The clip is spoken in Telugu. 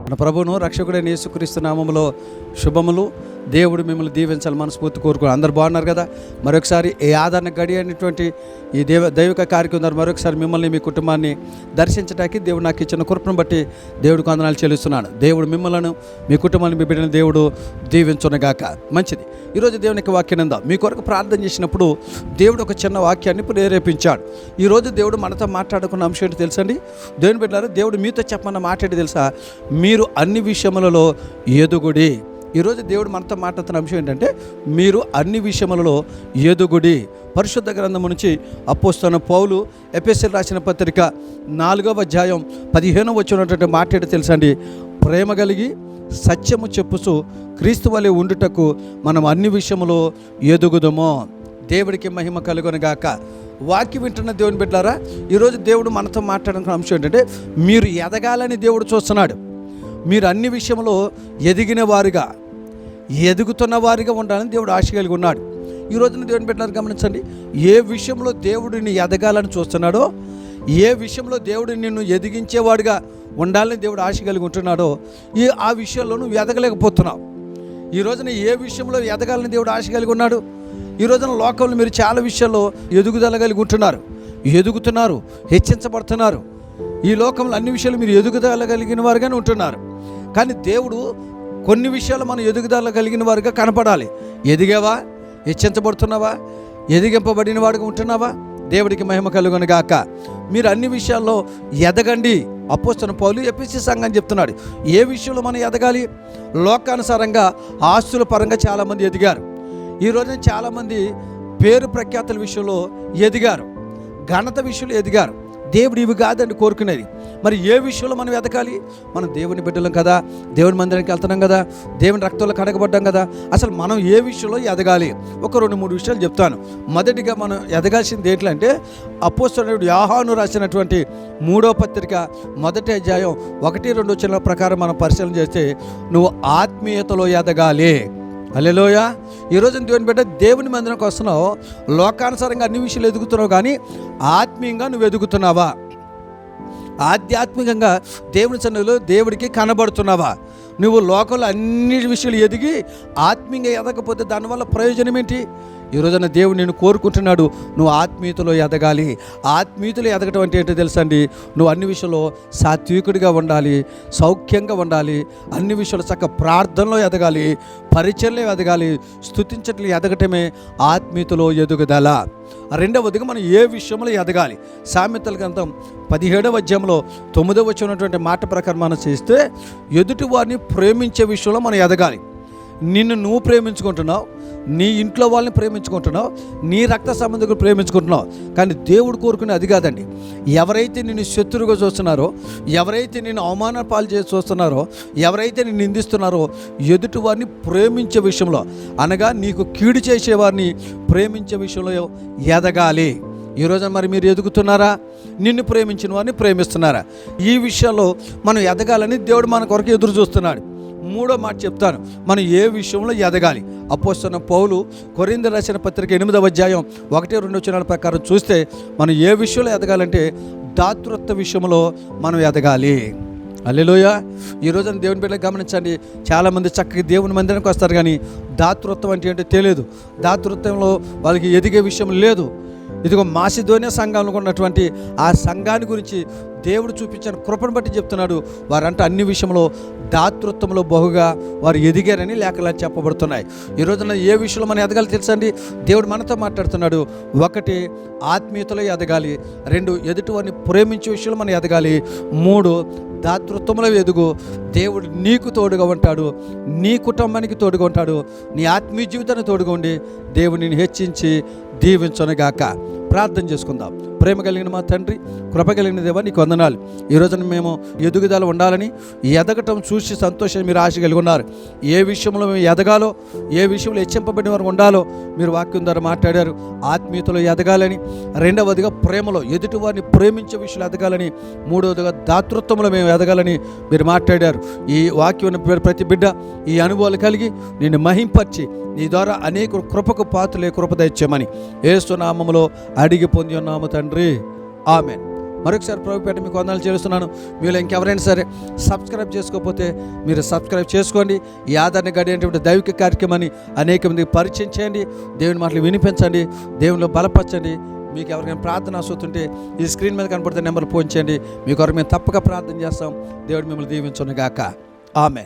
మన ప్రభువును రక్షకుడైన యేసుక్రీస్తు నామములో శుభములు. దేవుడు మిమ్మల్ని దీవించాలి మనస్ఫూర్తి కోరుకుని అందరు బాగున్నారు కదా. మరొకసారి ఈ ఆదరణ గడి అనేటువంటి ఈ దైవిక కార్యక్రమం మరొకసారి మిమ్మల్ని మీ కుటుంబాన్ని దర్శించడానికి దేవుడు నాకు ఇచ్చిన కృపను బట్టి దేవుడికి వందనాలు చెల్లిస్తున్నాను. దేవుడు మిమ్మల్ని మీ కుటుంబాన్ని మీ బిడ్డని దేవుడు దీవించునగాక. మంచిది. ఈరోజు దేవునికి వాక్యం ఉందా. మీ కొరకు ప్రార్థన చేసినప్పుడు దేవుడు ఒక చిన్న వాక్యాన్ని ప్రేరేపించాడు. ఈరోజు దేవుడు మనతో మాట్లాడుకున్న అంశం ఏంటి తెలుసండి. దేవుని బిడ్డలారా, దేవుడు మీతో చెప్పమన్న మాట ఏంటి తెలుసా? మీరు అన్ని విషయములలో ఎదుగుడి. ఈరోజు దేవుడు మనతో మాట్లాడుతున్న అంశం ఏంటంటే మీరు అన్ని విషయములలో ఎదుగుడి. పరిశుద్ధ గ్రంథము నుంచి అపోస్తలుడైన పౌలు ఎఫెసీయులకు రాసిన పత్రిక 4వ అధ్యాయం 15వ వచనం మాట ఏంటో తెలుసండి. ప్రేమ కలిగి సత్యము చెప్పుచు క్రీస్తు వలె ఉండుటకు మనం అన్ని విషయములో ఎదుగుదము. దేవుడికి మహిమ కలుగునుగాక. వాక్యం వింటున్న దేవుని బిడ్డలారా, ఈరోజు దేవుడు మనతో మాట్లాడుతున్న అంశం ఏంటంటే మీరు ఎదగాలని దేవుడు చూస్తున్నాడు. మీరు అన్ని విషయంలో ఎదిగిన వారుగా ఎదుగుతున్న వారిగా ఉండాలని దేవుడు ఆశ కలిగి ఉన్నాడు. ఈ రోజున దేవుని బిడ్డలారా గమనించండి. ఏ విషయంలో దేవుడిని ఎదగాలని చూస్తున్నాడో, ఏ విషయంలో దేవుడు నిన్ను ఎదిగించేవాడుగా ఉండాలని దేవుడు ఆశ కలిగి ఉంటున్నాడో ఆ విషయంలో నువ్వు ఎదగలేకపోతున్నావు. ఈ రోజున ఏ విషయంలో ఎదగాలని దేవుడు ఆశ కలిగి ఉన్నాడు? ఈ రోజున లోకంలో మీరు చాలా విషయాల్లో ఎదుగుదల కలిగి ఉంటున్నారు, ఎదుగుతున్నారు, హెచ్చించబడుతున్నారు. ఈ లోకంలో అన్ని విషయాలు మీరు ఎదుగుదల కలిగిన వారుగానే ఉంటున్నారు. కానీ దేవుడు కొన్ని విషయాలు మనం ఎదుగుదల కలిగిన వారుగా కనపడాలి. ఎదిగావా? హెచ్చించబడుతున్నావా? ఎదిగింపబడిన వాడుగా ఉంటున్నావా? దేవుడికి మహిమ కలుగునుగాక. మీరు అన్ని విషయాల్లో ఎదగండి. అపోస్తలుడైన పౌలు ఎఫెసీ సంఘం చెప్తున్నాడు. ఏ విషయంలో మనం ఎదగాలి? లోకానుసారంగా ఆస్తుల పరంగా చాలామంది ఎదిగారు. ఈ రోజున చాలామంది పేరు ప్రఖ్యాతుల విషయంలో ఎదిగారు, ఘనత విషయంలో ఎదిగారు. దేవుడు ఇవి కాదండి కోరుకునేది. మరి ఏ విషయంలో మనం ఎదగాలి? మనం దేవుని బిడ్డలం కదా, దేవుని మందిరానికి వెళ్తున్నాం కదా, దేవుని రక్తంలో కడగబడ్డాం కదా. అసలు మనం ఏ విషయంలో ఎదగాలి? ఒక 2-3 విషయాలు చెప్తాను. మొదటిగా మనం ఎదగాల్సింది ఏంటంటే అపోస్తలుడు యోహాను రాసినటువంటి 3వ పత్రిక 1వ అధ్యాయం 1-2 వచనాల ప్రకారం మనం పరిశీలన చేస్తే నువ్వు ఆత్మీయతలో ఎదగాలి. హల్లెలూయా. ఈరోజు దేవుని బిడ్డ దేవుని మందిరానికి వస్తున్నావు, లోకానుసారంగా అన్ని విషయాలు ఎదుగుతున్నావు, కానీ ఆత్మీయంగా నువ్వు ఎదుగుతున్నావా? ఆధ్యాత్మికంగా దేవుని సన్నిధిలో దేవుడికి కనబడుతున్నావా? నువ్వు లోకంలో అన్ని విషయాలు ఎదిగి ఆత్మీయంగా ఎదగకపోతే దానివల్ల ప్రయోజనం ఏంటి? ఈ రోజున దేవుడు నేను కోరుకుంటున్నాడు, నువ్వు ఆత్మీయతలో ఎదగాలి. ఆత్మీయతలో ఎదగటం అంటే ఏంటో తెలుసండి. నువ్వు అన్ని విషయంలో సాత్వికుడిగా ఉండాలి, సౌఖ్యంగా ఉండాలి, అన్ని విషయాలు చక్కగా ప్రార్థనలో ఎదగాలి, పరిచర్లో ఎదగాలి, స్తుతించట్లు ఎదగటమే ఆత్మీయతలో ఎదుగుదల. రెండవదిగా మనం ఏ విషయంలో ఎదగాలి? సామెతల గ్రంథం 17వ అధ్యాయంలో 9వ వచనం మాట ప్రకారం మనం చేస్తే ఎదుటి వారిని ప్రేమించే విషయంలో మనం ఎదగాలి. నిన్ను నువ్వు ప్రేమించుకుంటున్నావు, నీ ఇంట్లో వాళ్ళని ప్రేమించుకుంటున్నావు, నీ రక్త సంబంధికులు ప్రేమించుకుంటున్నావు. కానీ దేవుడు కోరుకునే అది కాదండి. ఎవరైతే నిన్ను శత్రువుగా చూస్తున్నారో, ఎవరైతే నిన్ను అవమాన పాలు చేసి చూస్తున్నారో, ఎవరైతే నిన్ను నిందిస్తున్నారో ఎదుటి వారిని ప్రేమించే విషయంలో, అనగా నీకు కీడు చేసేవారిని ప్రేమించే విషయంలో ఎదగాలి. ఈరోజు మరి మీరు ఎదుగుతున్నారా? నిన్ను ప్రేమించిన వారిని ప్రేమిస్తున్నారా? ఈ విషయంలో మనం ఎదగాలని దేవుడు మన కొరకు ఎదురు చూస్తున్నాడు. 3వ మాట చెప్తాను, మనం ఏ విషయంలో ఎదగాలి. అపోస్తలుడైన పౌలు కొరింథీయులకు రాసిన పత్రిక 8వ అధ్యాయం 1-2 వచనాల ప్రకారం చూస్తే మనం ఏ విషయంలో ఎదగాలంటే దాతృత్వ విషయంలో మనం ఎదగాలి. హల్లెలూయా. ఈ రోజున దేవుని బిడ్డలు గమనించండి. చాలామంది చక్కగా దేవుని మందిరానికి వస్తారు, కానీ దాతృత్వం అంటే ఏంటో తెలియదు. దాతృత్వంలో వాళ్ళకి ఎదిగే విషయం లేదు. ఇదిగో మాసిదోనియా సంఘంలో ఉన్నటువంటి ఆ సంఘాన్ని గురించి దేవుడు చూపించిన కృపను బట్టి చెప్తున్నాడు. వారంటే అన్ని విషయంలో దాతృత్వంలో బహుగా వారు ఎదిగారని లేఖనాలు చెప్పబడుతున్నాయి. ఈ రోజున ఏ విషయంలో మనం ఎదగాలి తెలుసండి. దేవుడు మనతో మాట్లాడుతున్నాడు. 1 ఆత్మీయతలో ఎదగాలి, 2 ఎదుటి వారిని ప్రేమించే విషయంలో మనం ఎదగాలి, 3 దాతృత్వంలో ఎదుగు. దేవుడు నీకు తోడుగా ఉంటాడు, నీ కుటుంబానికి తోడుగా ఉంటాడు, నీ ఆత్మీయ జీవితాన్ని తోడుగా ఉండి దేవుడు నిన్ను హెచ్చించి దీవించునుగాక. ప్రార్థన చేసుకుందాం. ప్రేమ కలిగిన మా తండ్రి, కృప కలిగిన దేవా, నీకు వందనాలు. ఈ రోజున మేము ఎదుగుదల ఉండాలని, ఎదగటం చూసి సంతోషం మీరు ఆశ కలిగి ఉన్నారు. ఏ విషయంలో మేము ఎదగాలో, ఏ విషయంలో హెచ్చింపబడిన వారు ఉండాలో మీరు వాక్యం ద్వారా మాట్లాడారు. ఆత్మీయతలో ఎదగాలని, రెండవదిగా ప్రేమలో ఎదుటి వారిని ప్రేమించే విషయంలో ఎదగాలని, మూడవదిగా దాతృత్వంలో మేము ఎదగాలని మీరు మాట్లాడారు. ఈ వాక్యం ప్రతి బిడ్డ ఈ అనుభవాలు కలిగి నిన్ను మహింపర్చి నీ ద్వారా అనేక కృపకు పాత్రలే కృప దయచేయమని యేసు నామములో అడిగి పొంది ఉన్నాము తండ్రి. ఆమెన్. మరొకసారి ప్రభుపేట మీకు వందనాలు చేస్తున్నాను. మీలో ఇంకెవరైనా సరే సబ్స్క్రైబ్ చేసుకోకపోతే మీరు సబ్స్క్రైబ్ చేసుకోండి. ఈ ఆదరణ గడి అనేటువంటి దైవిక కార్యక్రమాన్ని అనేక మందికి పరిచయం చేయండి. దేవుని మాటలు వినిపించండి, దేవునిలో బలపరచండి. మీకు ఎవరికైనా ప్రార్థన వస్తుంటే ఈ స్క్రీన్ మీద కనపడుతున్న నెంబర్ ఫోన్ చేయండి. మీ కొరకు మేము తప్పక ప్రార్థన చేస్తాం. దేవుడు మిమ్మల్ని దీవించును గాక. ఆమేన్.